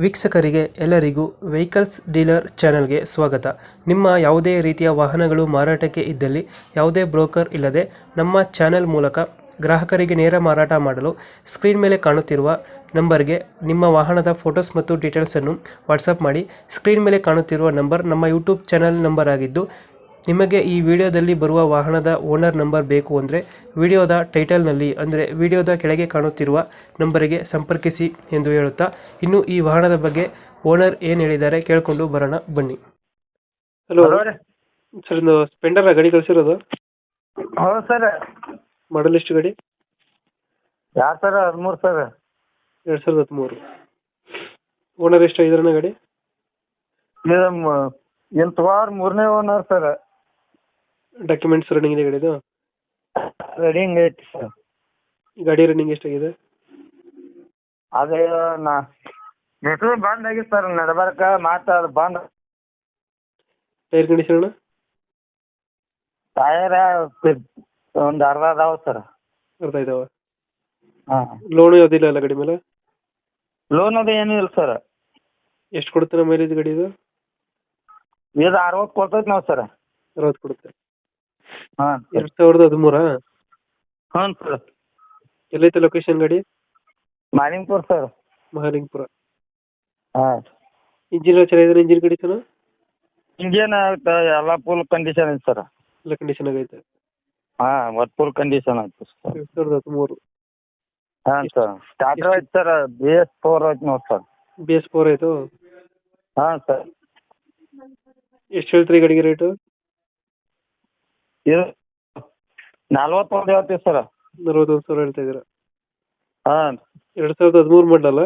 ವೀಕ್ಷಕರಿಗೆ ಎಲ್ಲರಿಗೂ vehicles dealer ಚಾನೆಲ್ಗೆ ಸ್ವಾಗತ. ನಿಮ್ಮ ಯಾವುದೇ ರೀತಿಯ ವಾಹನಗಳು ಮಾರಾಟಕ್ಕೆ ಇದ್ದಲ್ಲಿ ಯಾವುದೇ ಬ್ರೋಕರ್ ಇಲ್ಲದೆ ನಮ್ಮ ಚಾನೆಲ್ ಮೂಲಕ ಗ್ರಾಹಕರಿಗೆ ನೇರ ಮಾರಾಟ ಮಾಡಲು ಸ್ಕ್ರೀನ್ ಮೇಲೆ ಕಾಣುತ್ತಿರುವ ನಂಬರ್ಗೆ ನಿಮ್ಮ ವಾಹನದ ಫೋಟೋಸ್ ಮತ್ತು ಡೀಟೇಲ್ಸನ್ನು ವಾಟ್ಸಪ್ ಮಾಡಿ. ಸ್ಕ್ರೀನ್ ಮೇಲೆ ಕಾಣುತ್ತಿರುವ ನಂಬರ್ ನಮ್ಮ ಯೂಟ್ಯೂಬ್ ಚಾನೆಲ್ ನಂಬರ್ ಆಗಿದ್ದು, ನಿಮಗೆ ಈ ವಿಡಿಯೋದಲ್ಲಿ ಬರುವ ವಾಹನದ ಓನರ್ ನಂಬರ್ ಬೇಕು ಅಂದರೆ ವಿಡಿಯೋದ ಟೈಟಲ್ನಲ್ಲಿ ಅಂದರೆ ವಿಡಿಯೋದ ಕೆಳಗೆ ಕಾಣುತ್ತಿರುವ ನಂಬರಿಗೆ ಸಂಪರ್ಕಿಸಿ ಎಂದು ಹೇಳುತ್ತಾ, ಇನ್ನು ಈ ವಾಹನದ ಬಗ್ಗೆ ಓನರ್ ಏನು ಹೇಳಿದ್ದಾರೆ ಕೇಳಿಕೊಂಡು ಬರೋಣ ಬನ್ನಿ. ಹಲೋ ಸರ್, ಇದು ಸ್ಪೆಂಡರ್ ಗಾಡಿ ಕಳಿಸಿರೋದು? ಹೌದು ಸರ್. ಮಾಡಲ್ ಎಷ್ಟು ಗಾಡಿ? ಯಾರು ಸರ್? 13 ಸರ್. 2013. ಓನರ್ ಎಷ್ಟು ಆಗಿದ್ರಣ್ಣ ಗಾಡಿ? ಏನು ತಗೋರ್ 3ನೇ ಓನರ್ ಸರ್. ಡಾಕ್ಯುಮೆಂಟ್ಸ್ ರನ್ನಿಂಗ್ ಇದೆ ಗಾಡಿದು? ರೆಡಿಂಗ್ ಐತಿ ಸರ್. ಗಾಡಿ ರನ್ನಿಂಗ್ ಎಷ್ಟಾಗಿದೆ? ಅದೇ ನೆಟ್ರು ಬಂದ್ ಆಗಿತ್ತು ಸರ್, ನಡ್ಬಾರ್ಕ ಮಾತು ಅದು ಬಂದ್. Tyre condition? ಟಯರ ಒಂದು ಅರ್ಧ ಅದಾವ ಸರ್. ಅರ್ಧ ಇದಾವ? ಹಾಂ. ಲೋನು ಯಾವುದಿಲ್ಲ ಅಲ್ಲ ಗಾಡಿ ಮೇಲೆ? ಲೋನ್ ಅದು ಏನೂ ಇಲ್ಲ ಸರ್. ಎಷ್ಟು ಕೊಡುತ್ತೆ ನಮ್ಮ ಮೈಲೇಜ್ ಗಾಡಿ ಇದು? ಇದು 60 ಕೊಡ್ತೈತಿ ನಾವು ಸರ್. 60 ಕೊಡುತ್ತೆ. ಹಾಂ. 2013? ಹ್ಞೂ ಸರ್. ಎಲ್ಲೈತೆ ಲೊಕೇಶನ್ ಗಾಡಿ? ಮಾಲಿಂಗ್ಪುರ್ ಸರ್. ಮಹಾಲಿಂಗಪುರ. ಹಾಂ. ಇಂಜಿನ್ ಚೆನ್ನಾಗಿದೆ? Engine condition? ಇಂಜಿನ್ ಎಲ್ಲ ಫುಲ್ ಕಂಡೀಷನ್ ಐತೆ ಸರ್. ಎಲ್ಲ ಕಂಡೀಷನ್ ಆಗೈತೆ? ಹಾಂ, ಒಟ್ಟು ಫುಲ್ ಕಂಡೀಷನ್ ಐತೆ ಸರ್. 2013. ಹಾಂ ಸರ್. ಸ್ಟಾರ್ಟರ್ ಐತೆ ಸರ್, BS4 ಐತೆ ನೋಡಿ ಸರ್. BS4 ಆಯಿತು? ಹಾಂ ಸರ್. ಎಷ್ಟು ಹೇಳ್ತೀರಿ ಗಾಡಿಗೆ ರೇಟು? ಇದು 41 ಹೇಳ್ತೀವಿ ಸರ್. 41,000 ಹೇಳ್ತಾ ಇದ್ದೀರಾ? ಹಾಂ. 2013 ಮಾಡಲ್ಲ?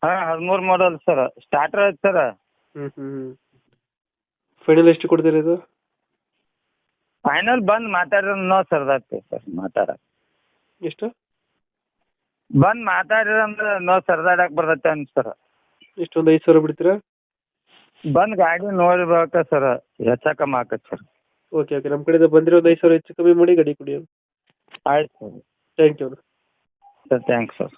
ಹಾಂ, 13 ಮಾಡಲ್ ಸರ್. ಸ್ಟಾರ್ಟರ್ ಐತೆ ಸರ್. ಫೈನಲ್ ಎಷ್ಟು ಕೊಡ್ತೀರಾ ಇದು? ಫೈನಲ್ ಬಂದು ಮಾತಾಡಿದ್ರೆ ನೋಡಿ ಸರ್ದಾಗ್ತದೆ ಸರ್. ಎಷ್ಟು? ಬಂದು ಮಾತಾಡಿದ್ರೆ ಅಂದ್ರೆ ನೋಡಿ ಸರ್ದಾಡಕ್ಕೆ ಬರ್ತೈತೆ ಅಂತ ಸರ್. ಎಷ್ಟೊಂದು 5,000 ಬಿಡ್ತೀರಾ? ಬಂದು ಗಾಡಿ ನೋಡ್ಬೇಕು ಸರ್, ಹೆಚ್ಚು ಕಮ್ಮಿ ಆಕತ್ತೆ ಸರ್. ಓಕೆ ಓಕೆ, ನಮ್ಮ ಕಡೆಯಿಂದ ಬಂದರೆ ಒಂದು 5,000 ಹೆಚ್ಚು ಕಮ್ಮಿ ಮಾಡಿ ಗಾಡಿ ಕೊಡಿ. ಆಯ್ತು sir. Thank you. Sir thanks sir.